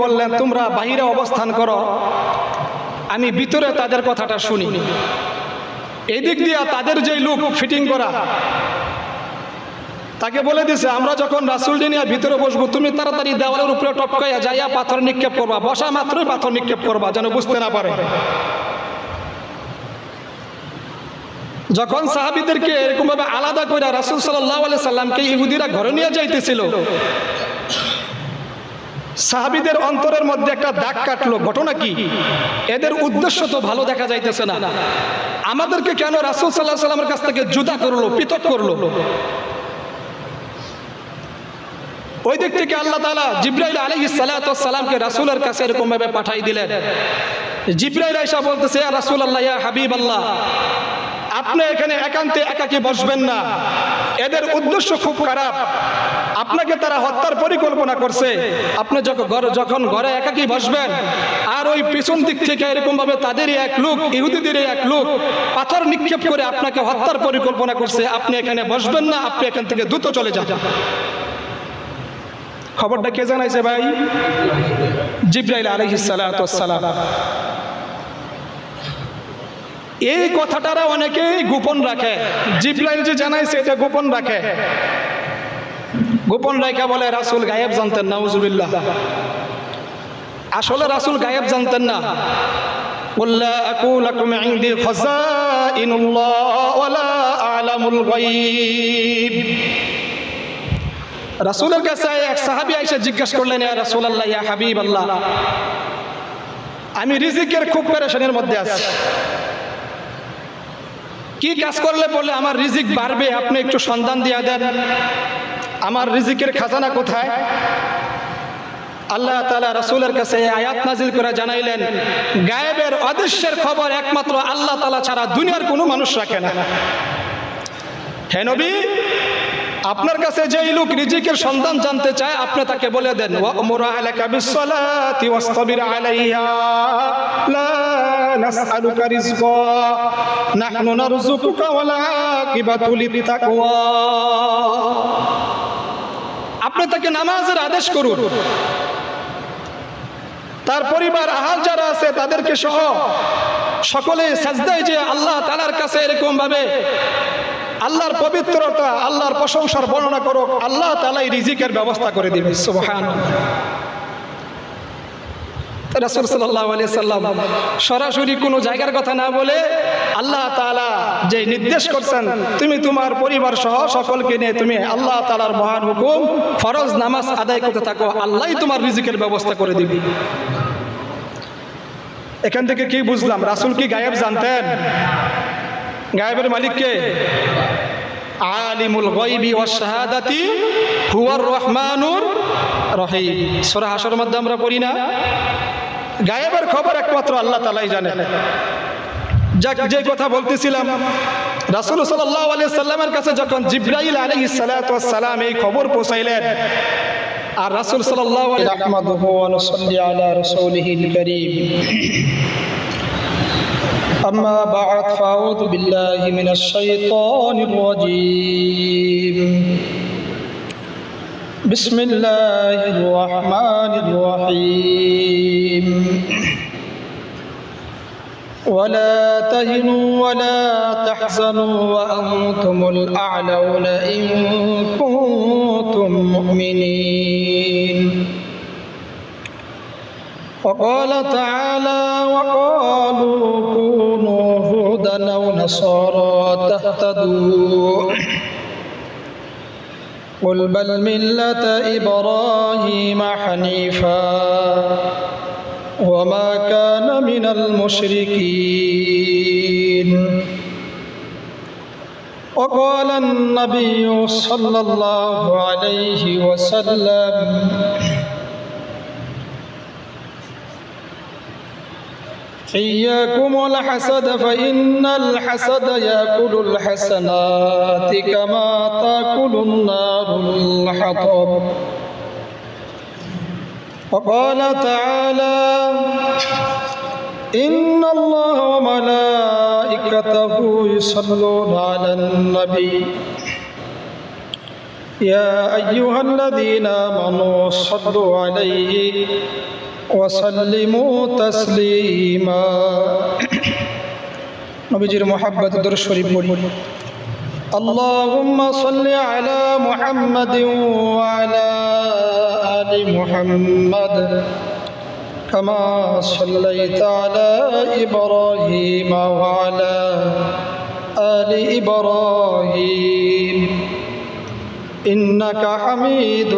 বললেন, তোমরা বাহিরে অবস্থান করো, আমি ভিতরে তাদের কথাটা শুনি। এদিক দিয়া তাদের যে লোক ফিটিং করা, তাকে বলে দিছে, আমরা যখন রাসূল নিয়ে ভিতরে বসবো, তুমি তাড়াতাড়ি দেওয়ালের উপরে টপকাইয়া যাইয়া পাথর নিক্ষেপ করবা, বসা মাত্রই পাথর নিক্ষেপ করবা, যেন বুঝতে না পারে। যখন সাহাবীদেরকে এরকম ভাবে আলাদা করে রাসূল সাল্লাল্লাহু আলাইহি সাল্লামকে ইহুদিরা ঘরে নিয়ে যাইতেছিল, সাহাবীদের অন্তরের মধ্যে একটা দাগ কাটলো। ঘটনা কি? এদের উদ্দেশ্য তো ভালো দেখা যাইতেছে না, আমাদেরকে কেন রাসূল সাল্লাল্লাহু আলাইহি সাল্লামের কাছ থেকে জুদা করলো, পৃথক করলো? ওই দিক থেকে আল্লাহ তাআলা জিবরাইল আলাইহিস সালাতু ওয়াস সালামকে রাসূলের কাছে এরকম ভাবে পাঠাই দিলেন। জিবরাইল আয়েশা বলতেছে, ইয়া রাসূলুল্লাহ, ইয়া হাবিবাল্লাহ, আপনি এখানে একান্তে একাকী বসবেন না, এদের উদ্দেশ্য খুব খারাপ, আপনাকে তারা হত্যার পরিকল্পনা করছে। আপনি যখন ঘরে একাকী বসবেন, আর ওই পিছন দিক থেকে এরকম ভাবে তাদেরই এক লোক, ইহুদিদেরই এক লোক পাথর নিক্ষেপ করে আপনাকে হত্যার পরিকল্পনা করছে, আপনি এখানে বসবেন না, আপনি এখান থেকে দ্রুত চলে যান। খবরটা কে জানাইছে ভাই? জিবরাইল আলাইহিস সালাতু ওয়াস সালাম। এই কথাটারা অনেকেই গোপন রাখে, জিবরাইল যে জানাইছে এটা গোপন রাখে। গোপন রাখা বলে রাসূল গায়েব জানতেন, নাউজুবিল্লাহ। আসলে রাসূল গায়েব জানতেন না। কুল্লা আকুলু লাকুম ইনদি খাযাইনুল্লাহ ওয়া লা আ'লামুল গায়ব। রাসূলের কাছে এক সাহাবী আয়েশা জিজ্ঞাসা করলেন, ইয়া রাসূলুল্লাহ, ইয়া হাবিবাল্লাহ, আমি রিজিকের খুব পেরেশানির মধ্যে আছি, কি কাজ করলে বলে আমার রিজিক বাড়বে, আপনি একটু সন্ধান দিয়ে দেন, আমার রিজিকের খাজানা কোথায়? আল্লাহ তাআলা রাসূলের কাছে আয়াত নাজিল করে জানাইলেন, গায়েবের অদৃশ্যের খবর একমাত্র আল্লাহ তাআলা ছাড়া দুনিয়ার কোনো মানুষ রাখে না। হে নবী, আপনার কাছে যেই লোক রিজিকের সন্ধান জানতে চায়, আপনি তাকে বলে দেন, ওয়া'মুর আহলাকা বিস-সালাতি ওয়াসতাবির আলাইহা লা নাসআলুকা রিজকা নাহনু নারযুকুকা ওয়াল আকিবাতু লিত-তাকওয়া। আপনি তাকে নামাজের আদেশ করুন, তার পরিবার আহাল যারা আছে তাদেরকে সহ সকলে সাজদায় যে আল্লাহ তাআলার কাছে এরকম ভাবে আল্লাহর পবিত্রতা, আল্লাহর প্রশংসার বর্ণনা করো, আল্লাহ তাআলাই রিজিকের ব্যবস্থা করে দিবে। সুবহানাল্লাহ। রাসূল সাল্লাল্লাহু আলাইহি সাল্লাম সরাসরি কোনো জায়গার কথা না বলে আল্লাহ তাআলা যে নির্দেশ করছেন, তুমি তোমার পরিবার সহ সকলকে নিয়ে তুমি আল্লাহ তাআলার মহান হুকুম ফরজ নামাজ আদায় করতে থাকো, আল্লাহই তোমার রিজিকের ব্যবস্থা করে দিবে। এখান থেকে কি বুঝলাম? রাসূল কি গায়েব জানতেন? গায়েবের মালিক কে? আলিমুল গায়বি ওয়াশ শাহাদাতি হুয়ার রহমানুর রহিম। সূরা হাশরের মধ্যে আমরা পড়ি না, গায়েবের খবর একমাত্র আল্লাহ তাআলাই জানেন। যাক, যে কথা বলতেছিলাম, রাসূল সাল্লাল্লাহু আলাইহি সাল্লামের কাছে যখন জিবরাইল আলাইহিস সালাতু ওয়াস সালাম এই খবর পৌঁছাইলেন, আর রাসূল সাল্লাল্লাহু আলাইহি রাহমাতুহু ওয়া নুসাল্লি আলা রাসূলিহিল কারীম। أما بعد فأعوذ بالله من الشيطان الرجيم. بسم الله الرحمن الرحيم. ولا تهنوا ولا تحزنوا وأنتم الأعلون إن كنتم مؤمنين. وقال تعالى وقالوا كونوا هودا أو نصارى تهتدوا قل بل ملة إبراهيم حنيفا وما كان من المشركين. وقال النبي صلى الله عليه وسلم إياكم الحسد فإن الحسد يأكل الحسنات كما تأكل النار الحطب. وقال تعالى إن الله وملائكته يصلون على النبي يا أيها الذين آمنوا صلوا عليه وسلموا تسليما নবীজির মুহাব্বত দরুদ শরীফ পড়ি اللهم صل على محمد وعلى آل محمد كما صليت على إبراهيم وعلى آل إبراهيم إنك حميد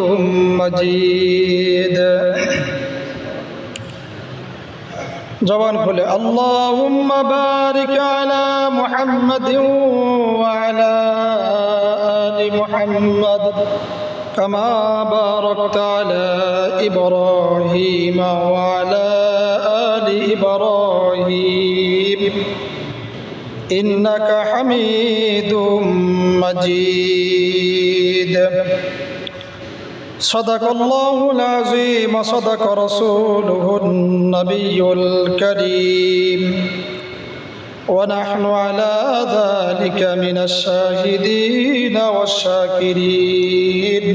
مجيد জবান খুলে اللهم بارك على محمد وعلى آل محمد كما باركت على إبراهيم وعلى آل إبراهيم إنك حميد مجيد صدق الله العظيم وصدق رسوله النبي الكريم ونحن على ذلك من الشاهدين والشاكرين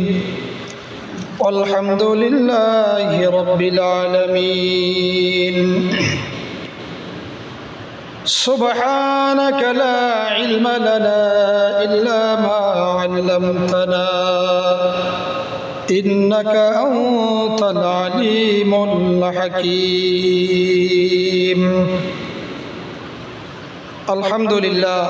والحمد لله رب العالمين سبحانك لا علم لنا إلا ما علمتنا إنك أنت العليم الحكيم الحمد لله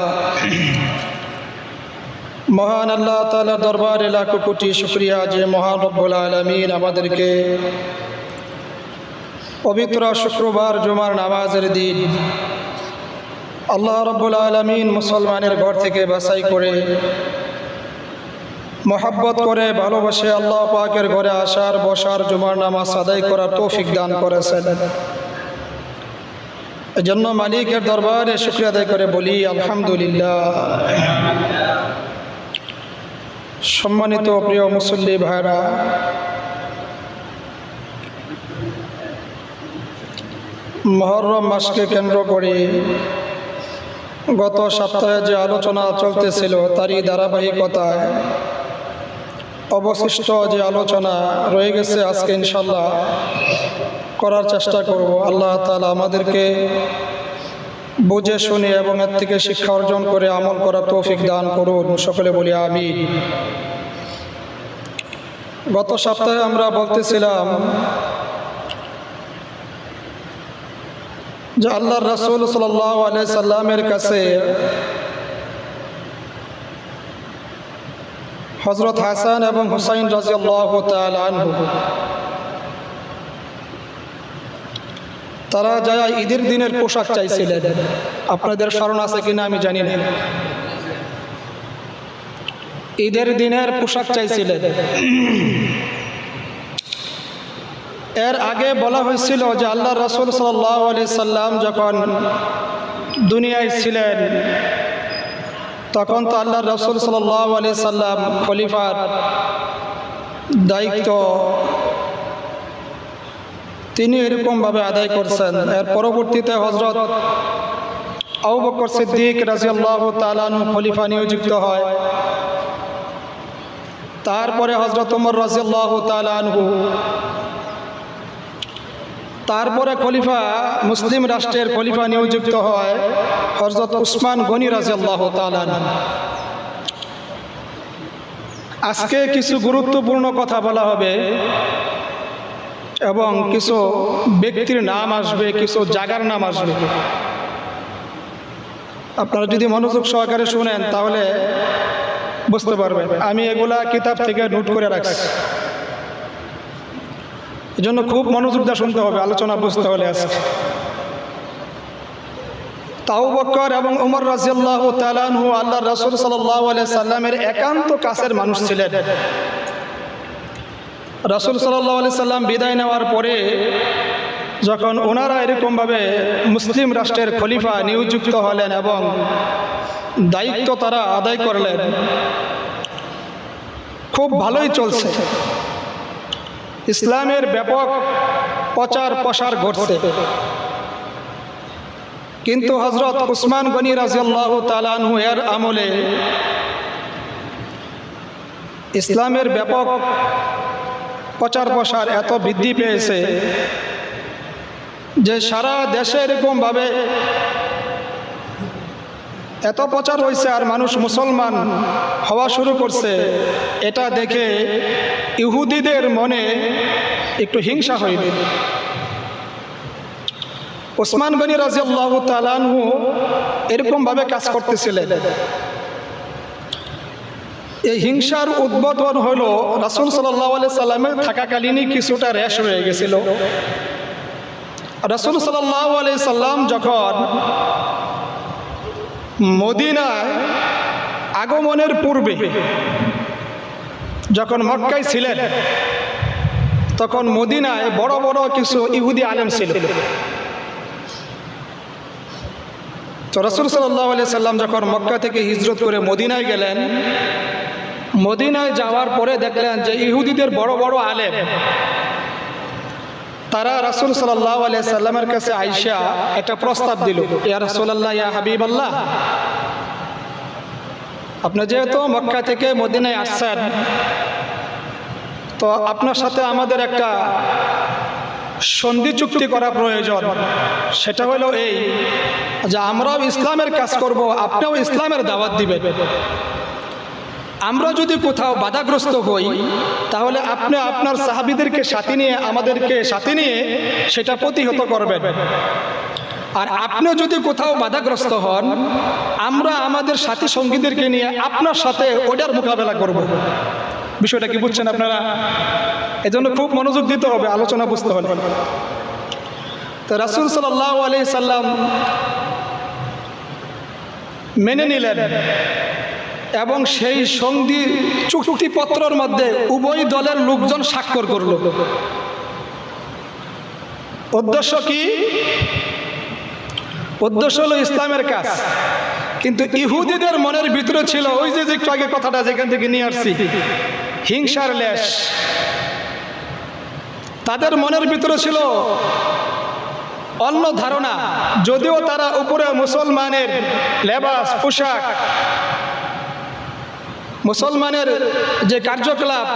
মহান আল্লাহ তাআলার দরবারে লাখো কোটি শুকরিয়া যে মহান রব্বুল আলামিন আমাদেরকে পবিত্র শুক্রবার জুমার নামাজের দিন আল্লাহ রব্বুল আলামিন মুসলমানের ঘর থেকে বাছাই করে মোহাব্বত করে ভালোবাসে আল্লাহ পাকের ঘরে আসার বসার জুমার নামাজ আদায় করার তৌফিক দান করেছেন। এজন্য মালিকের দরবারে শুকরিয়া আদায় করে বলি আলহামদুলিল্লাহ। সম্মানিত প্রিয় মুসল্লি ভাইরা, মুহররম মাসকে কেন্দ্র করে গত সপ্তাহে যে আলোচনা চলতেছিল তারই ধারাবাহিকতায় অবশিষ্ট যে আলোচনা রয়ে গেছে আজকে ইনশাল্লাহ করার চেষ্টা করব। আল্লাহ তাআলা আমাদেরকে বুঝে শুনে এবং এর থেকে শিক্ষা অর্জন করে আমল করার তৌফিক দান করুন, সকলে বলি আমিন। গত সপ্তাহে আমরা বলতেছিলাম যে আল্লাহর রাসূল সাল্লাল্লাহু আলাইহি সাল্লামের কাছে হযরত হাসান এবং হুসাইন রাদিয়াল্লাহু তাআলা আনহু তারা যায় ঈদের দিনের পোশাক চাইছিলেন। আপনাদের স্মরণ আছে কিনা আমি জানি না। ঈদের দিনের পোশাক চাইছিলেন। এর আগে বলা হয়েছিল যে আল্লাহর রাসূল সাল্লাল্লাহু আলাইহি সাল্লাম যখন দুনিয়ায় ছিলেন তখন তো আল্লাহর রাসূল সাল্লাল্লাহু আলাইহি সাল্লাম খলিফার দায়িত্ব তিনি এরকমভাবে আদায় করছেন। এর পরবর্তীতে হযরত আবু বকর সিদ্দিক রাদিয়াল্লাহু তাআলা আনহু খলিফা নিযুক্ত হয়। তারপরে হযরত ওমর রাদিয়াল্লাহু তাআলা আনহু, তারপরে খলিফা মুসলিম রাষ্ট্রের খলিফা নিযুক্ত হয় হযরত উসমান গনি রাদিয়াল্লাহু তাআলা আনহু। আজকে কিছু গুরুত্বপূর্ণ কথা বলা হবে এবং কিছু ব্যক্তির নাম আসবে, কিছু জায়গার নাম আসবে। আপনারা যদি মনোযোগ সহকারে শুনেন তাহলে বুঝতে পারবেন। আমি এগুলা কিতাব থেকে নোট করে রাখছি, এজন্য খুব মনোযোগ দিয়ে শুনতে হবে, আলোচনা বুঝতে হলে। আজকে আবু বকর এবং ওমর রাদিয়াল্লাহু তাআলা আনহু আল্লাহর রাসূল সাল্লাল্লাহু আলাইহি সাল্লামের একান্ত কাছের মানুষ ছিলেন। রাসূল সাল্লাল্লাহু আলাইহি সাল্লাম বিদায় নেওয়ার পরে যখন ওনারা এরকমভাবে মুসলিম রাষ্ট্রের খলিফা নিযুক্ত হলেন এবং দায়িত্ব তারা আদায় করলেন, খুব ভালোই চলছে। ইসলামের ব্যাপক প্রচার প্রসার ঘটছে। কিন্তু হযরত উসমান গনি রাদিয়াল্লাহু তাআলা আনহু এর আমলে ইসলামের ব্যাপক প্রচার প্রসার এত বৃদ্ধি পেয়েছে যে সারা দেশে এরকমভাবে এত প্রচার হয়েছে আর মানুষ মুসলমান হওয়া শুরু করছে, এটা দেখে ইহুদিদের মনে একটু হিংসা হইল। ওসমান গনি রাদিয়াল্লাহু তাআলা আনহু এরকমভাবে কাজ করতেছিলেন। এই হিংসার উদ্বোধন হলো রাসূল সাল্লাল্লাহু আলাইহি সাল্লামের থাকাকালীনই কিছুটা রেশ হয়ে গেছিল। রাসূল সাল্লাল্লাহু আলাইহি সাল্লাম যখন মদিনায় আগমনের পূর্বে যখন মক্কায় ছিলেন, তখন মদিনায় বড় বড় কিছু ইহুদি আলেম ছিল। তো রাসূল সাল্লাল্লাহু আলাইহি সাল্লাম যখন মক্কা থেকে হিজরত করে মদিনায় গেলেন, মদিনায় যাওয়ার পরে দেখলেন যে ইহুদিদের বড় বড় আলেম তারা রাসূল সাল্লাল্লাহু আলাইহি সাল্লামের কাছে আইসা একটা প্রস্তাব দিল, ইয়া রাসূলুল্লাহ, ইয়া হাবিবাল্লাহ, আপনি যেহেতু মক্কা থেকে মদিনায় আসছেন, তো আপনার সাথে আমাদের একটা সন্ধি চুক্তি করা প্রয়োজন। সেটা হলো এই যে আমরাও ইসলামের কাজ করব, আপনিও ইসলামের দাওয়াত দিবেন। আমরা যদি কোথাও বাধাগ্রস্ত হই, তাহলে আপনি আপনার সাহাবীদেরকে সাথে নিয়ে, আমাদেরকে সাথে নিয়ে সেটা প্রতিহত করবেন। আর আপনি যদি কোথাও বাধাগ্রস্ত হন, আমরা আমাদের সাথী সঙ্গীদেরকে নিয়ে আপনার সাথে ওটার মোকাবেলা করব। বিষয়টা কি বুঝছেন আপনারা? এজন্য খুব মনোযোগ দিতে হবে, আলোচনা বুঝতে হবে। তো রাসূল সাল্লাল্লাহু আলাইহি সাল্লাম মেনে নিলেন এবং সেই সন্ধি চুক্তিপত্রের মধ্যে উভয় দলের লোকজন স্বাক্ষর করল। উদ্দেশ্য কি? উদ্দেশ্য হলো ইসলামের কাজ। কিন্তু ইহুদিদের মনের ভিতরে ছিল ওই যে একটু আগে কথাটা যেখান থেকে নিয়ে আসছি, হিংসার লেশ। তাদের মনের ভিতরে ছিল অন্য ধারণা, যদিও তারা উপরে মুসলমানের লেবাস, পোশাক, মুসলমানের যে কার্যকলাপ,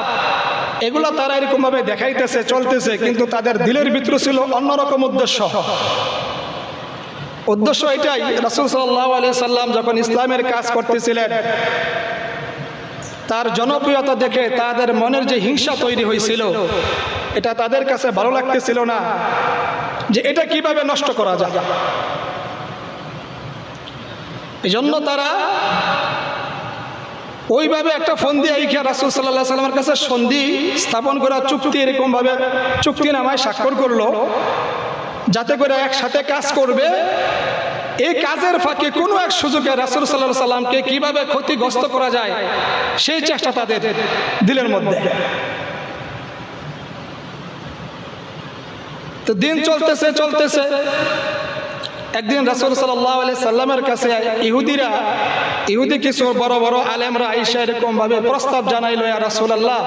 এগুলো তারা এরকমভাবে দেখাইতেছে, চলতেছে, কিন্তু তাদের দিলের ভিতরে ছিল অন্যরকম উদ্দেশ্য। উদ্দেশ্য এটাই, রাসূল সাল্লাল্লাহু আলাইহি সাল্লাম যখন ইসলামের কাজ করতেছিলেন, তার জনপ্রিয়তা দেখে তাদের মনের যে হিংসা তৈরি হয়েছিল, এটা তাদের কাছে ভালো লাগতেছিল না যে এটা কিভাবে নষ্ট করা যায়। এই জন্য তারা ওইভাবে একটা ফন্দি আইখা রাসূল সাল্লাল্লাহু আলাইহি সাল্লামের কাছে সন্ধি স্থাপন করা, চুক্তি এরকমভাবে চুক্তিনামায় স্বাক্ষর করলো, যাতে করে একসাথে কাজ করবে। এই কাজের ফাঁকে কোনো এক সুযোগে রাসূল সাল্লাল্লাহু আলাইহি সাল্লামকে কিভাবে ক্ষতিগ্রস্ত করা যায়, সেই চেষ্টা তাদের দিলের মধ্যে। তো দিন চলতেছে চলতেছে, একদিন রাসূল সাল্লাল্লাহু আলাইহি সাল্লামের কাছে ইহুদি কিছু বড় বড় আলেমরা আইসা এরকম ভাবে প্রস্তাব জানাইল, ইয়া রাসূলুল্লাহ,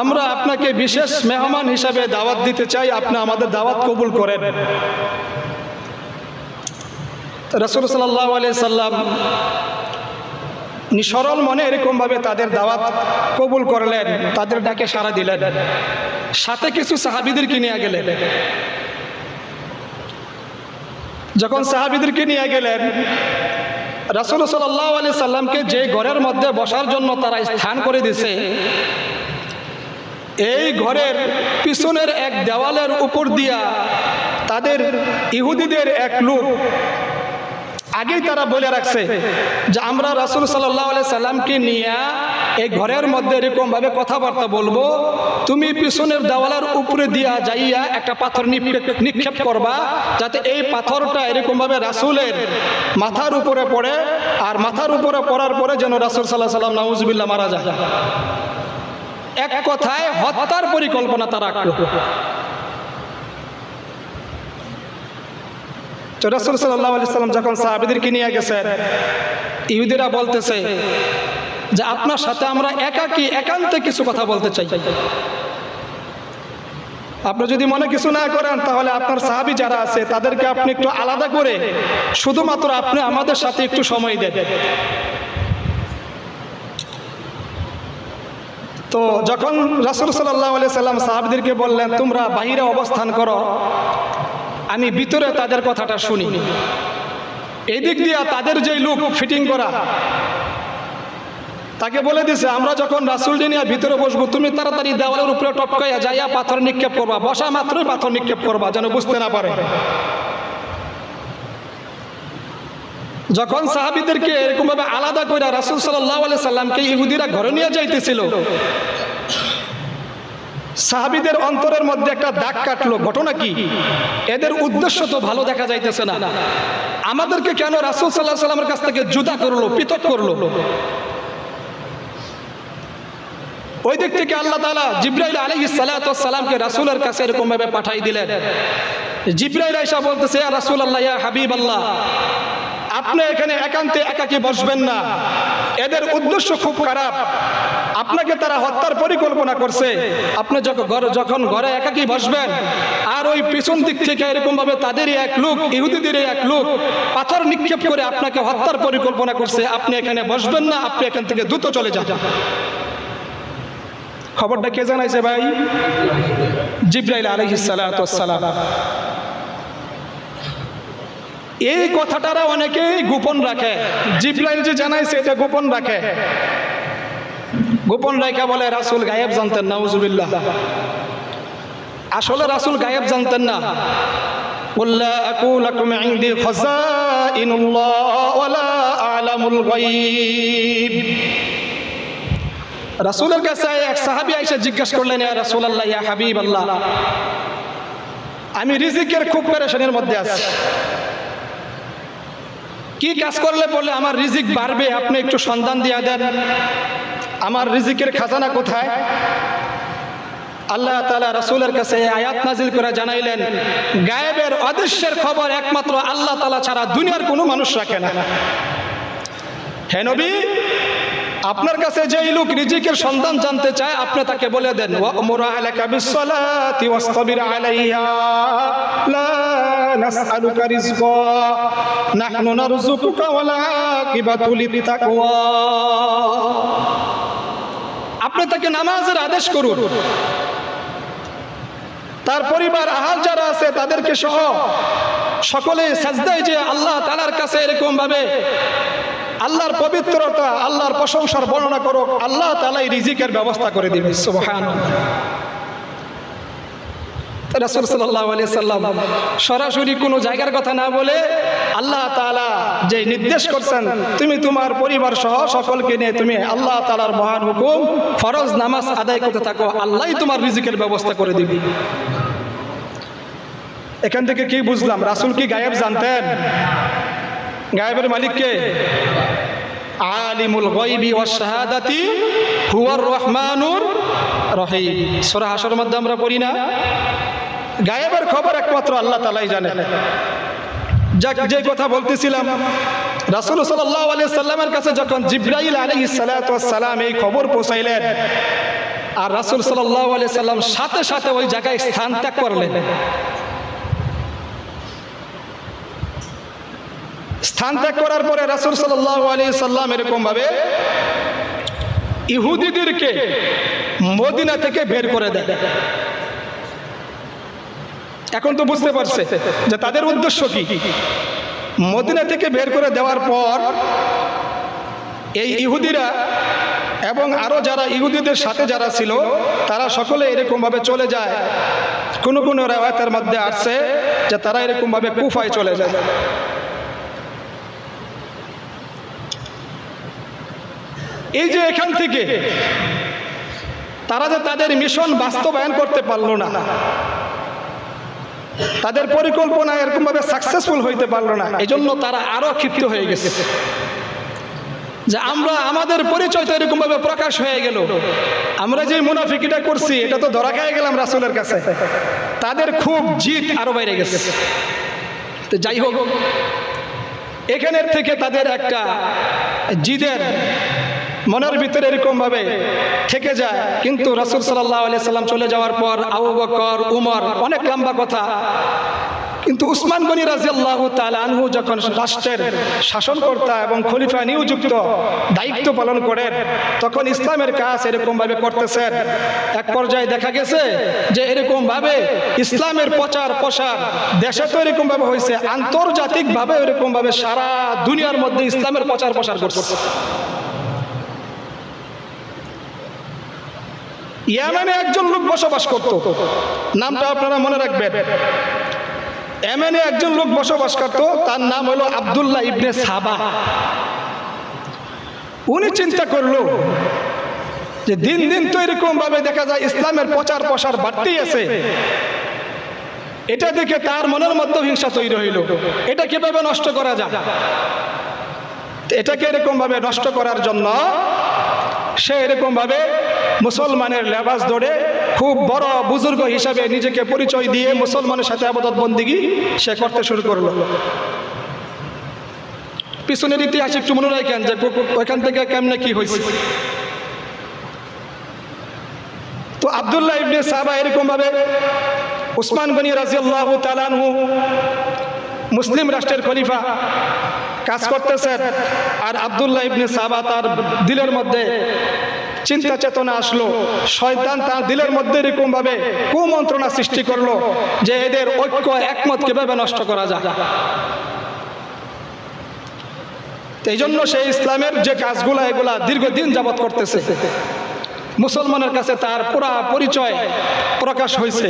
আমরা আপনাকে বিশেষ মেহমান হিসাবে দাওয়াত দিতে চাই, আপনি আমাদের দাওয়াত কবুল করেন। রাসূল সাল্লাল্লাহু আলাইহি সাল্লাম সরল মনে এরকম ভাবে তাদের দাওয়াত কবুল করলেন, তাদের ডাকে সাড়া দিলেন, সাথে কিছু সাহাবীদেরকে নিয়ে গেলেন। যখন সাহাবীদেরকে নিয়ে গেলেন, রাসূল সাল্লাল্লাহু আলাইহি সাল্লামকে যে ঘরের মধ্যে বসার জন্য তারা স্থান করে দিয়েছে, এই ঘরের পিছনের এক দেওয়ালের উপর দিয়া তাদের ইহুদিদের এক লোক আগেই তারা বলে রাখছে যে আমরা রাসূল সাল্লাল্লাহু আলাইহি সাল্লামকে নিয়ে এই ঘরের মধ্যে এরকম ভাবে কথাবার্তা বলবো, তুমি পিছনের দেওয়ালের উপরে দিয়া যাইয়া একটা পাথর নিক্ষেপ করবা, যাতে এই পাথরটা এরকম ভাবে রাসূলের মাথার উপরে পড়ে, আর মাথার উপরে পড়ার পরে যেন রাসূল সাল্লাল্লাহু আলাইহি সাল্লাম নাউজুবিল্লাহ মারা যায়। এক কথায় হত্যার পরিকল্পনা তারা করল। তো রাসূল সাল্লাল্লাহু আলাইহি সাল্লাম যখন সাহাবীদেরকে নিয়ে গেছেন, ইহুদিরা বলতেছে যে আপনার সাথে আমরা একান্তে কিছু কথা বলতে চাই। আপনি যদি মনে কিছু না করেন, তাহলে আপনার সাহাবী যারা আছে তাদেরকে আপনি একটু আলাদা করে শুধুমাত্র আপনি আমাদের সাথে একটু সময় দেন। তো যখন রাসূল সাল্লাল্লাহু আলাইহি সাল্লাম সাহাবীদেরকে বললেন তোমরা বাইরে অবস্থান করো, আমি ভিতরে তাদের কথাটা শুনি। এই দিক দিয়ে তাদের যে লোক ফিটিং করা তাকে বলে দিছে আমরা যখন রাসূলকে নিয়ে ভিতরে বসবো তুমি তাড়াতাড়ি দেওয়ালের উপরে টপকাইয়া যাইয়া পাথর নিক্ষেপ করবা, বসা মাত্রই পাথর নিক্ষেপ করবা যেন বুঝতে না পারে। যখন সাহাবীদেরকে এরকম ভাবে আলাদা করে রাসূল সাল্লাল্লাহু আলাইহি সাল্লামকে ইহুদিরা ঘরে নিয়ে যাইতেছিল, সাহাবীদের অন্তরের মধ্যে একটা দাগ কাটলো। ঘটনা কি? এদের উদ্দেশ্য তো ভালো দেখা যাইতেছে না, আমাদেরকে কেন রাসূল সাল্লাল্লাহু আলাইহি সাল্লামের কাছ থেকে জুদা করলো, পৃথক করলো? ওই দিক থেকে আল্লাহ তাআলা জিবরাইল আলাইহিস সালাতু ওয়াস সালামকে রাসূলের কাছে এরকম ভাবে পাঠাই দিলেন। জিবরাইল আয়েশা বলতেছে ইয়া রাসূলুল্লাহ, ইয়া হাবিবাল্লাহ, আপনি এখানে একান্তে একাকী বসবেন না, এদের উদ্দেশ্য খুব খারাপ, আপনাকে তারা হত্যার পরিকল্পনা করছে। আপনি যখন ঘরে একাকী বসবেন আর ওই পিছন দিক থেকে এরকম ভাবে তাদেরই এক লোক, ইহুদিদেরই এক লোক পাথর নিক্ষেপ করে আপনাকে হত্যার পরিকল্পনা করছে, আপনি এখানে বসবেন না, আপনি এখান থেকে দ্রুত চলে যান। খবরটা কে জানাইছে ভাই? জিবরাইল আলাইহিস সালাতু ওয়াস সালাম। এই কথাটারা অনেকেই গোপন রাখে, জিবরাইল যে জানাইছে এটা গোপন রাখে। গোপন রাখা বলে রাসূল গায়েব জানতেন, নাউজুবিল্লাহ। আসলে রাসূল গায়েব জানতেন না। কুল্লা আকুলাকুম ইনদি খাযাইনুল্লাহ ওয়ালা আ'লামুল গায়ব। রাসূলের কাছে এক সাহাবী আয়েশা জিজ্ঞাসা করলেন ইয়া রাসূলুল্লাহ, ইয়া হাবিবাল্লাহ, আমি রিজিকের খুব পেরেশানির মধ্যে আছি, কি কাজ করলে বলে আমার রিজিক বাড়বে, আপনি একটু সন্ধান দিয়ে দেন, আমার রিজিকের খাজানা কোথায়? আল্লাহ তাআলা রাসূলের কাছে আয়াত নাজিল করে জানাইলেন গায়েবের অদৃশ্যের খবর একমাত্র আল্লাহ তাআলা ছাড়া দুনিয়ার কোনো মানুষ রাখে না। হে নবী, আপনার কাছে যে লোক রিজিকের সন্ধান জানতে চায় আপনি তাকে বলে দেন ওয়া'মুর আহলাকা বিস-সালাতি ওয়াসতাবির আলাইহা লা নাসআলুকা রিজকা নাহনু নারযুকুকা ওয়াল আকিবাতু লিত-তাকওয়া। আপনি তাকে নামাজের আদেশ করুন, তার পরিবার আহাল যারা আছে তাদেরকে সহ সকলে সাজদায় যে আল্লাহ তাআলার কাছে এরকম ভাবে আল্লাহর পবিত্রতা, আল্লাহর প্রশংসার বর্ণনা করো, আল্লাহ তাআলাই রিজিকের ব্যবস্থা করে দিবে। সুবহানাল্লাহ। রাসূল সাল্লাল্লাহু আলাইহি সাল্লাম সরাসরি কোনো জায়গার কথা না বলে আল্লাহ তাআলা যে নির্দেশ করছেন তুমি তোমার পরিবার সহ সকলকে নিয়ে তুমি আল্লাহ তাআলার মহান হুকুম ফরজ নামাজ আদায় করতে থাকো, আল্লাহই তোমার রিজিকের ব্যবস্থা করে দিবে। এখান থেকে কি বুঝলাম? রাসূল কি গায়েব জানতেন? গায়েবের মালিক কে? আলিমুল গায়বি ওয়াশ শাহাদাতি হুয়ার রহমানুর রহিম। সূরা হাশরের মধ্যে আমরা পড়ি না, গায়েবের খবর একমাত্র আল্লাহ তাআলাই জানেন। যাক, যে কথা বলতেছিলাম, রাসূল সাল্লাল্লাহু আলাইহি সাল্লামের কাছে যখন জিবরাইল আলাইহিস সালাতু ওয়াস সালাম এই খবর পৌঁছাইলেন আর রাসূল সাল্লাল্লাহু আলাইহি সাল্লাম সাথে সাথে ওই জায়গায় স্থান ত্যাগ করলেন। স্থান ত্যাগ করার পরে রাসূল সাল্লাল্লাহু আলাইহি সাল্লাম এরকম ভাবে ইহুদিদেরকে মদিনা থেকে বের করে দেয়। এখন তো বুঝতে পারছে যে তাদের উদ্দেশ্য কি। মদিনা থেকে বের করে দেওয়ার পর এই ইহুদিরা এবং আরো যারা ইহুদিদের সাথে যারা ছিল তারা সকলে এরকম ভাবে চলে যায়। কোন কোন riwayতের মধ্যে আসছে যে তারা এরকম ভাবে কুফায় চলে যায়। এই যে এখান থেকে তারা যে তাদের মিশন বাস্তবায়ন করতে পারলো না, তাদের পরিকল্পনা এরকম ভাবে সাকসেসফুল হইতে পারলো না, এজন্য তারা আরো ক্ষিপ্ত হয়ে গেছে যে আমরা আমাদের পরিচয় তো এরকম ভাবে প্রকাশ হয়ে গেল, আমরা যে মুনাফিকিটা করছি এটা তো ধরা খেয়ে গেলাম রাসূলের কাছে। তাদের খুব জিদ আরো বেড়ে গেছে। তো যাই হোক, এখানের থেকে তাদের একটা জিদের মনের ভিতরে এরকম ভাবে থেকে যায়। কিন্তু রাসূল সাল্লাল্লাহু আলাইহি সাল্লাম চলে যাওয়ার পর আবু বকর, উমর, অনেক লম্বা কথা, কিন্তু উসমান গনি রাদিয়াল্লাহু তাআলা আনহু যখন রাষ্ট্রের শাসনকর্তা এবং খলিফা নিযুক্ত দায়িত্ব পালন করেন, তখন ইসলামের কাজ এরকম ভাবে করতেছেন। এক পর্যায়ে দেখা গেছে যে এরকম ভাবে ইসলামের প্রচার প্রসার দেশে তো এরকম ভাবে হয়েছে, আন্তর্জাতিক ভাবে এরকম ভাবে সারা দুনিয়ার মধ্যে ইসলামের প্রচার প্রসার করছে। ইয়েমেনে একজন লোক বসবাস করত, নামটা আপনারা মনে রাখবেন। ইয়েমেনে একজন লোক বসবাস করত, তার নাম হলো আব্দুল্লাহ ইবনে সাবা। উনি চিন্তা করলো যে দিন দিন তো এরকম ভাবে দেখা যায় ইসলামের প্রচার প্রসার বাড়তেই আছে, এটা দেখে তার মনের মধ্যে হিংসা তৈরি হইল, এটা কিভাবে নষ্ট করা যায়। এটাকে এরকম ভাবে নষ্ট করার জন্য সে এরকম ভাবে মুসলমানের লেবাস ধরে খুব বড় বুজুর্গ হিসাবে নিজেকে পরিচয় দিয়ে মুসলমানের সাথে ইবাদত বন্দেগী সে করতে শুরু করলো। পিছনের ইতিহাস একটু মনে রাখেন যে ওইখান থেকে কেমনে কি হয়েছে। তো আব্দুল্লাহ ইবনে সাবা এরকম ভাবে উসমান গনি রাদিয়াল্লাহু তাআলা আনহু মুসলিম রাষ্ট্রের খলিফা কাজ করতেছেন, আর আব্দুল্লাহ ইবনে সাবা তার দিলের মধ্যে চিন্তা চেতনা আসলো, শয়তান তার দিলের মধ্যে এরকম ভাবে কুমন্ত্রণা সৃষ্টি করলো যে এদের ঐক্য একমত কিভাবে নষ্ট করা যায়। এই জন্য সে ইসলামের যে কাজগুলা এগুলা দীর্ঘদিন যাবত করতেছে। মুসলমানের কাছে তার পুরা পরিচয় প্রকাশ হয়েছে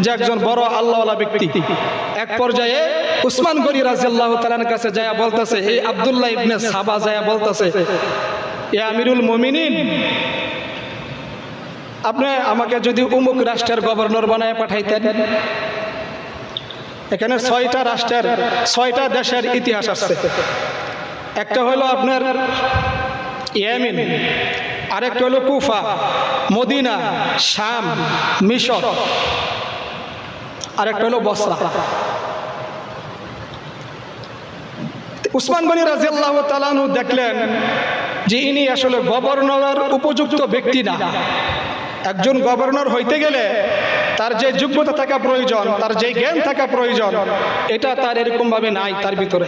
যে একজন বড় আল্লাহওয়ালা ব্যক্তি। এক পর্যায়ে উসমান গনি রাদিয়াল্লাহু তাআলার কাছে যায়া বলতেছে, এই আব্দুল্লাহ ইবনে সাবা যায়া বলতেছে, ইয়া আমিরুল মুমিনিন, আপনি আমাকে যদি অমুক রাষ্ট্রের গভর্নর বানায় পাঠাইতেন। এখানে 6টা রাষ্ট্রের 6টা দেশের ইতিহাস আছে। একটা হলো আপনার ইয়েমেন, আরেকটা হলো কুফা, মদিনা, শাম, মিশর, আরেকটা হলো বসরা। উসমান গনি রাদিয়াল্লাহু তাআলা আনহু দেখলেন যে ইনি আসলে গভর্নরের উপযুক্ত ব্যক্তি না। একজন গভর্নর হইতে গেলে তার যে যোগ্যতা থাকা প্রয়োজন, তার যে জ্ঞান থাকা প্রয়োজন, এটা তার এরকম ভাবে নাই তার ভিতরে।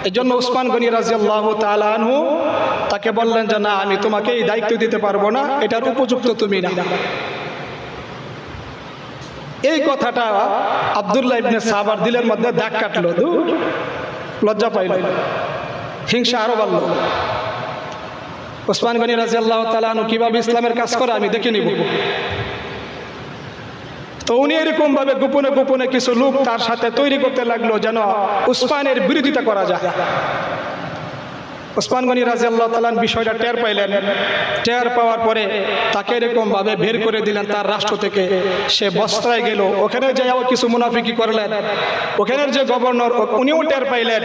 এই জন্য উসমান গনি রাদিয়াল্লাহু তাআলা আনহু তাকে বললেন যে না, আমি তোমাকে এই দায়িত্ব দিতে পারবো না, এটার উপযুক্ত তুমি না। এই কথাটা আব্দুল্লাহ ইবনে সাবার দিলের মধ্যে দাগ কাটলো, লজ্জা পাইল, হিংসা আরো বাড়ল। উসমান গনি রাদিয়াল্লাহু তাআলা আনহু কিভাবে ইসলামের কাজ করে আমি দেখে নিব। তো উনি এরকম ভাবে গোপনে গোপনে কিছু লোক তার সাথে তৈরি করতে লাগলো যেন উসমানের বিরোধিতা করা যায়। উসমান গনি রাদিয়াল্লাহু তাআলা বিষয়টা টের পাইলেন। টের পাওয়ার পরে তাকে এরকম ভাবে বের করে দিলেন তার রাষ্ট্র থেকে। সে বসরায় গেল, ওখানে যাইও কিছু মুনাফিকি করলেন। ওখানের যে গভর্নর উনিও টের পাইলেন,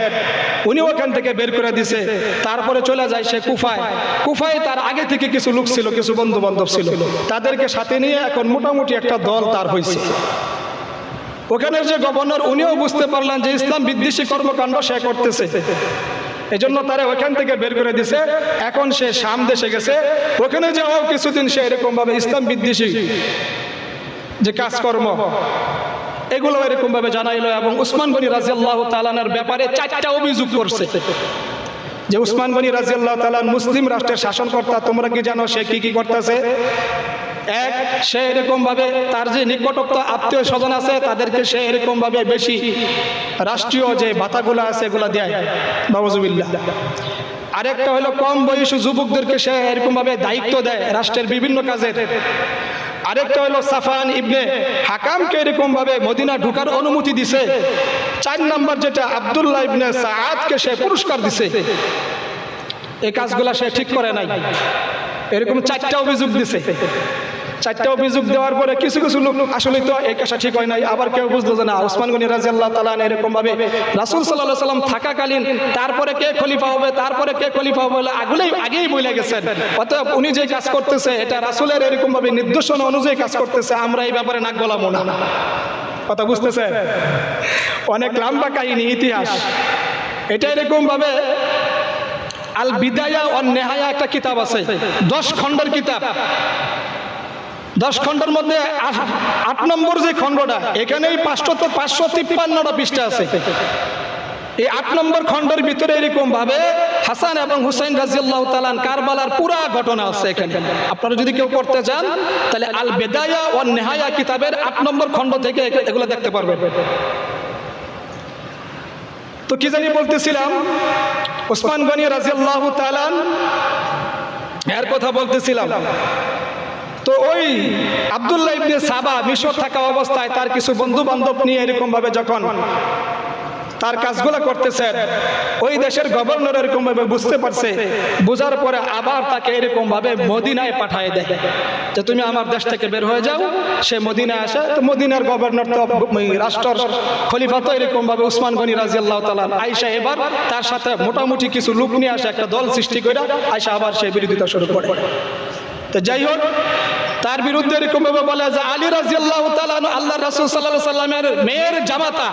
উনিও ওখান থেকে বের করে দিছে। তারপরে চলে যায় সে কুফায়। কুফায় তার আগে থেকে কিছু লোক ছিল, কিছু বন্ধু বান্ধব ছিল, তাদেরকে সাথে নিয়ে এখন মোটামুটি একটা দল তার হয়েছে। ওখানের যে গভর্নর উনিও বুঝতে পারলেন যে ইসলাম বিদ্বেষী কর্মকাণ্ড সে করতেছে, এই জন্য তারা ওখান থেকে বের করে দিছে। এখন সে শাম দেশে গেছে, ওখানে যাও কিছুদিন সে এরকম ভাবে ইসলাম বিদ্বেষী যে কাজকর্ম এগুলো এরকম ভাবে জানাইলো। এবং উসমান গনি রাদিয়াল্লাহু তাআলার ব্যাপারে 4টা অভিযোগ করছে যে উসমান গনি রাদিয়াল্লাহু তাআলা মুসলিম রাষ্ট্রের শাসনকর্তা, তোমরা কি জানো সে কি কি করতেছে? এক, সে এরকম ভাবে তার যে নিকটস্থ আত্মীয় স্বজন আছে তাদেরকে সে এরকম ভাবে বেশি রাষ্ট্রীয় যে ভাতাগুলো আছে এগুলা দেয়, নাউযুবিল্লাহ। আরেকটা হলো কম বয়সী যুবকদেরকে সে এরকম ভাবে দায়িত্ব দেয় রাষ্ট্রের বিভিন্ন কাজের। আরেকটা হলো সাফান ইবনে হাকামকে এরকম ভাবে মদিনা ঢোকার অনুমতি দিছে। 4 নম্বর যেটা আব্দুল্লাহ ইবনে সাআদকে সে পুরস্কার দিছে। এই কাজগুলা সে ঠিক করে নাই। এরকম 4টা অভিযোগ দিছে। 4টা অভিযোগ দেওয়ার পরে কিছু কিছু লোক আসলে তো এই কাজটা ঠিক হয় নাই, আবার কেউ বুঝলো যে না উসমান গনি রাদিয়াল্লাহু তাআলা এরকম ভাবে রাসূল সাল্লাল্লাহু আলাইহি ওয়াসাল্লাম থাকাকালীন তারপরে কে খলিফা হবে, তারপরে কে খলিফা হবে আগেই বলে গেছেন। অতএব উনি যে কাজ করতেছে এটা রাসূলের এরকম ভাবে নির্দেশনা অনুযায়ী কাজ করতেছে, আমরা এই ব্যাপারে নাক গলাবো না। কথা বুঝতেছে? অনেক লম্বা কাহিনী, ইতিহাস। এটা এরকম ভাবে আল বিদায়া ওয়ান নেহায়া একটা কিতাব আছে, 10 খণ্ডের কিতাব। 10 খণ্ডের মধ্যে 8 নম্বর যে খণ্ডটা, এখানেই 553টা পৃষ্ঠা আছে। এই 8 নম্বর খণ্ডের ভিতরে এরকম ভাবে হাসান এবং হুসাইন রাদিয়াল্লাহু তাআলা কারবালার পুরা ঘটনা আছে এখানে। আপনারা যদি কেউ পড়তে চান তাহলে আল বিদায়া ওয়ান নিহায়া কিতাবের 8 নম্বর খণ্ড থেকে এগুলো দেখতে পারবেন। তো কি জানি বলতেছিলাম, ওসমান গনি রাদিয়াল্লাহু তাআলা এর কথা বলতেছিলাম। তো ওই আব্দুল্লাহ ইবনে সাবা মিশর থাকা অবস্থায় তার কিছু বন্ধু বান্ধব নিয়ে এরকম ভাবে যখন তার কাজগুলো করতেছেন, ওই দেশের গভর্নর এরকম ভাবে বুঝতে পারছে, বোঝার পরে আবার তাকে এরকম ভাবে মদিনায় পাঠিয়ে দেয় যে তুমি আমার দেশ থেকে বের হয়ে যাও। সে মদিনায় আসে। তো মদিনার গভর্নর তো রাষ্ট্রের খলিফা তো এরকম ভাবে ওসমান গনি রাদিয়াল্লাহু তাআলা আয়েশা এবার তার সাথে মোটামুটি কিছু লোক নিয়ে আসে, একটা দল সৃষ্টি করে আয়েশা আবার সেই বিরোধিতা শুরু করে। তো যাই হোক, তার বিরুদ্ধে এরকম ভাবে বলে যে আলী রাদিয়াল্লাহু তাআলা আল্লাহ রাসূল সাল্লাল্লাহু আলাইহি সাল্লামের মেয়ের জামাতা,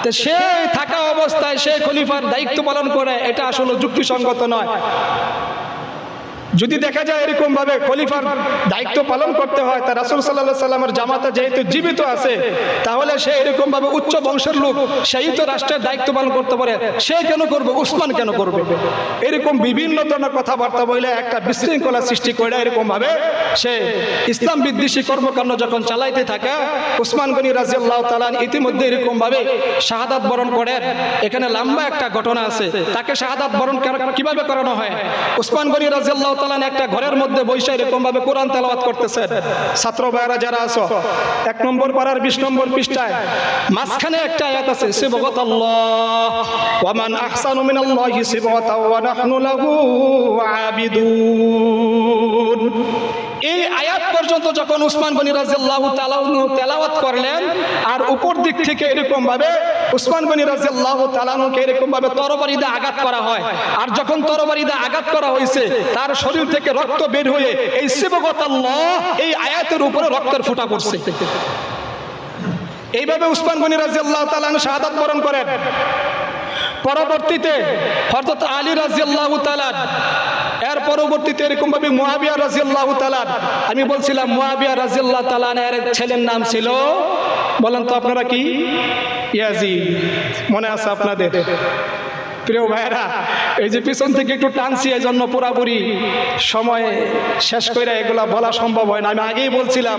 তো সে থাকা অবস্থায় সে খলিফার দায়িত্ব পালন করে, এটা আসলে যুক্তিসঙ্গত নয়। যদি দেখা যায় এরকম ভাবে খলিফার দায়িত্ব পালন করতে হয়, তা রাসূল সাল্লাল্লাহু আলাইহি সাল্লামের জামাতা যেহেতু জীবিত আছে, তাহলে সে এরকম ভাবে উচ্চ বংশের লোক, সেই তো রাষ্ট্রের দায়িত্ব পালন করতে পারে, সে কেন করবে, উসমান কেন করবে? এরকম বিভিন্ন ধরনের কথাবার্তা বলে একটা বিশৃঙ্খলা সৃষ্টি করে এরকম ভাবে সে ইসলাম বিদ্বেষী কর্মকাণ্ড যখন চালাইতে থাকে, ওসমান গনি রাদিয়াল্লাহু তাআলা ইতিমধ্যে এরকম ভাবে শাহাদাত বরণ করেন। এখানে লম্বা একটা ঘটনা আছে, তাকে শাহাদাত বরণ কিভাবে করানো হয়। ওসমান গনি রাদিয়াল্লাহু তাআলা একটা ঘরের মধ্যে বসে এরকম ভাবে কোরআন তেলাওয়াত করতেছেন। ছাত্র ভাইরা যারা আছো, 1 নম্বর পারার 20 নম্বর পৃষ্ঠায় মাঝখানে একটা আয়াত আছে, সিবগাতাল্লাহ ওয়া মান আহসানু মিনাল্লাহি সিবগাতাও ওয়া নাহনু লাহু আবিদুন। এই আয়াত পর্যন্ত যখন ওসমান গনি রাদিয়াল্লাহু তাআলা তেলাওয়াত করলেন, আর উপর দিক থেকে এরকম ভাবে ওসমান গনি রাদিয়াল্লাহু তাআলাকে এরকম ভাবে তরবারি দিয়ে আঘাত করা হয়। আর যখন তরবারি দিয়ে আঘাত করা হয়েছে, তার শরীর থেকে রক্ত বের হয়ে এই সিবগাতাল্লাহ এই আয়াতের উপরে রক্তের ফোঁটা পড়ছে। এইভাবে ওসমান গনি রাদিয়াল্লাহু তাআলা শাহাদাত বরণ করেন। পরবর্তীতে হযরত আলী রাদিয়াল্লাহু তাআলা, এর পরবর্তীতে এরকম ভাবে মুয়াবিয়া রাদিয়াল্লাহু তাআলা, আমি বলছিলাম মুয়াবিয়া রাদিয়াল্লাহু তাআলা এর ছেলের নাম ছিল, বলেন তো আপনারা কি? ইয়াজিদ। মনে আছে আপনাদের? প্রিয় ভাইরা, এই যে পিছন থেকে একটু টানছি, এই জন্য পুরাপুরি সময় শেষ করে এগুলা বলা সম্ভব হয় না। আমি আগেই বলছিলাম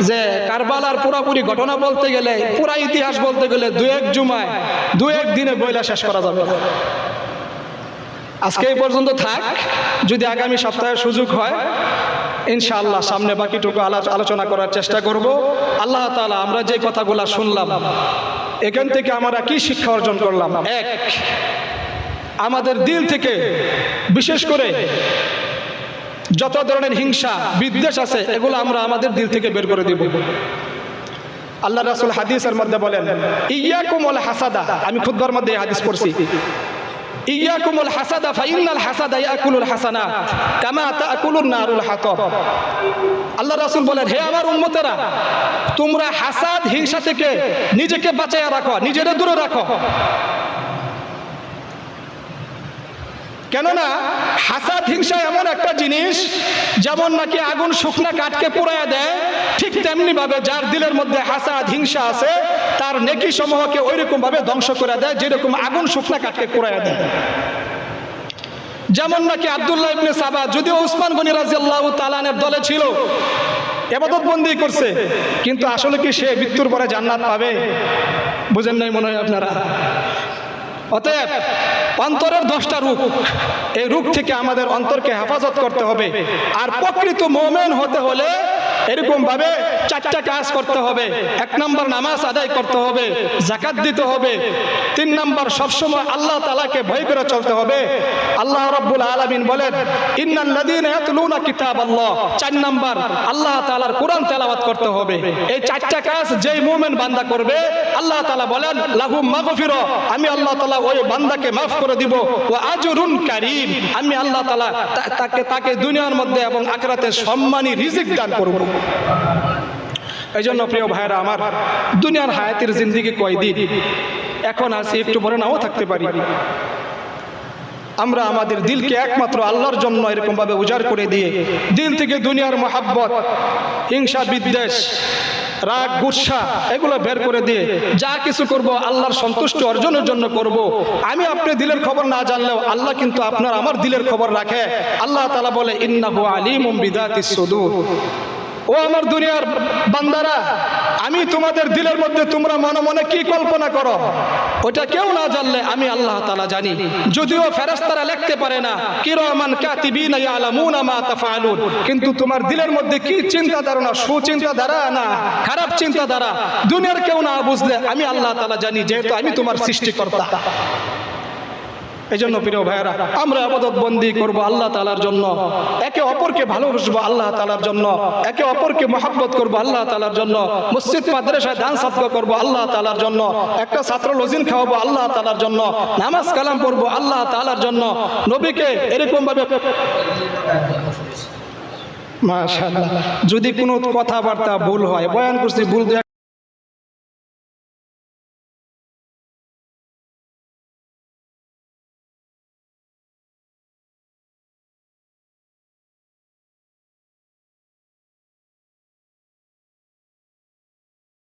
যে কারবালার পুরাপুরি ঘটনা বলতে গেলে, পুরা ইতিহাস বলতে গেলে 2-1 জুমায় 2-1 দিনে বইলা শেষ করা যাবে। আজকে এই পর্যন্ত থাক, যদি আগামী সপ্তাহে সুযোগ হয় ইনশাআল্লাহ সামনে বাকিটুকু আলোচনা করার চেষ্টা করব। আল্লাহ তাআলা আমরা যে কথাগুলা শুনলাম, এখান থেকে আমরা কি শিক্ষা অর্জন করলাম? 1, আমাদের দিল থেকে বিশেষ করে যত ধরনের হিংসা বিদ্বেষ আছে, এগুলো আমরা আমাদের দিল থেকে বের করে দিব। আল্লাহ রাসূল হাদিসের মধ্যে বলেন, ইয়াকুমুল হাসাদা, আমি খুতবার মধ্যে এই হাদিস পড়ছি, ইয়াকুমুল হাসাদা ফাইন্নাল হাসাদা ইয়াকুলুল হাসানাত কামা তাকুলুন নারুল হাতাব। আল্লাহ রাসূল বলেন, হে আমার উম্মতেরা, তোমরা হাসাদ হিংসা থেকে নিজেকে বাঁচায়া রাখো, নিজেরে দূরে রাখো। কেননা হাসাদ হিংসা এমন একটা জিনিস, যেমন নাকি আগুন শুকনা কাঠকে পোড়ায়া দেয়, ঠিক তেমনি ভাবে যার দিলের মধ্যে হাসাদ হিংসা আছে, তার নেকি সমূহকে ওইরকম ভাবে ধ্বংস করে দেয়, যেরকম আগুন শুকনা কাঠকে পোড়ায়া দেয়। যেমন নাকি আব্দুল্লাহ ইবনে সাবা, যদিও ওসমান গনি রাদিয়াল্লাহু তাআলা এর দলে ছিল, ইবাদত বন্দি করছে, কিন্তু আসলে কি সে মৃত্যুর পরে জান্নাত পাবে? বুঝেন নাই মনে হয় আপনারা। অতএব অন্তরের 10টা রূপ, এই রূপ থেকে আমাদের অন্তরকে হেফাজত করতে হবে। আর প্রকৃত মুমিন হতে হলে এরকম ভাবে 4টা কাজ করতে হবে। 1 নম্বর নামাজ আদায় করতে হবে, যাকাত দিতে হবে। 3 নম্বর সবসময় আল্লাহ তাআলাকে ভয় করে চলতে হবে। আল্লাহ রাব্বুল আলামিন বলেন, ইন্নাল্লাযীনা ইয়াতলুনা কিতাবাল্লাহ। 4 নম্বর আল্লাহ তাআলার কোরআন তেলাওয়াত করতে হবে। এই 4টা কাজ যেই মুমিন বান্দা করবে, আল্লাহ তাআলা বলেন, লাহুম মাগফিরা, আমি আল্লাহ তাআলা ওই বান্দাকে মাফ করে দিব, ওয়া আজরুন কারীম, আমি আল্লাহ তাআলা তাকে দুনিয়ার মধ্যে এবং আখিরাতে সম্মানী রিজিক দান করব। এই জন্য প্রিয় ভাইরা আমার, দুনিয়ার হায়াতের জিন্দেগি কয়দিন? এখন আছি, একটু পরে নাও থাকতে পারি। আমরা আমাদের দিলকে একমাত্র আল্লাহর জন্য এরকমভাবে উজাড় করে দিয়ে দিল থেকে দুনিয়ার মহাব্বত, হিংসা, বিদ্বেষ, রাগ, গুসা এগুলো বের করে দিয়ে যা কিছু করব আল্লাহর সন্তুষ্টি অর্জনের জন্য করব। আমি আপনি দিলের খবর না জানলেও আল্লাহ কিন্তু আপনার আমার দিলের খবর রাখে। আল্লাহ তাআলা বলে ইন্নাহু আলিমুম বিযাতিস সুদূর। ও আমার দুনিয়ার বান্দারা, আমি তোমাদের দিলের মধ্যে তোমরা মনে মনে কি কল্পনা করো ওটা কেউ না জানলে আমি আল্লাহ তাআলা জানি। যদিও ফেরেশতারা লিখতে পারে না, কিরামান কাতিবিনা ইয়ালামুনা মা তাফআলুন, কিন্তু তোমার দিলের মধ্যে কি চিন্তা ধারণা, সুচিন্তা ধারা না খারাপ চিন্তা ধারা, দুনিয়ার কেউ না বুঝলে আমি আল্লাহ তাআলা জানি, যেহেতু আমি তোমার সৃষ্টিকর্তা। এই জন্য প্রিয় ভাইয়েরা, আমরা ইবাদত বন্দি করব আল্লাহ তাআলার জন্য, একে অপরকে ভালোবাসবো আল্লাহ তাআলার জন্য, একে অপরকে মহব্বত করব আল্লাহ তাআলার জন্য, মসজিদ মাদ্রাসায় দান সাদকা করব আল্লাহ তাআলার জন্য, একটা ছাত্র লজিন খাওয়াবো আল্লাহ তাআলার জন্য, নামাজ কালাম পড়বো আল্লাহ তাআলার জন্য, নবীকে এরকম ভাবে মাশাআল্লাহ। যদি কোনো কথাবার্তা ভুল হয়, বয়ান করছি ভুল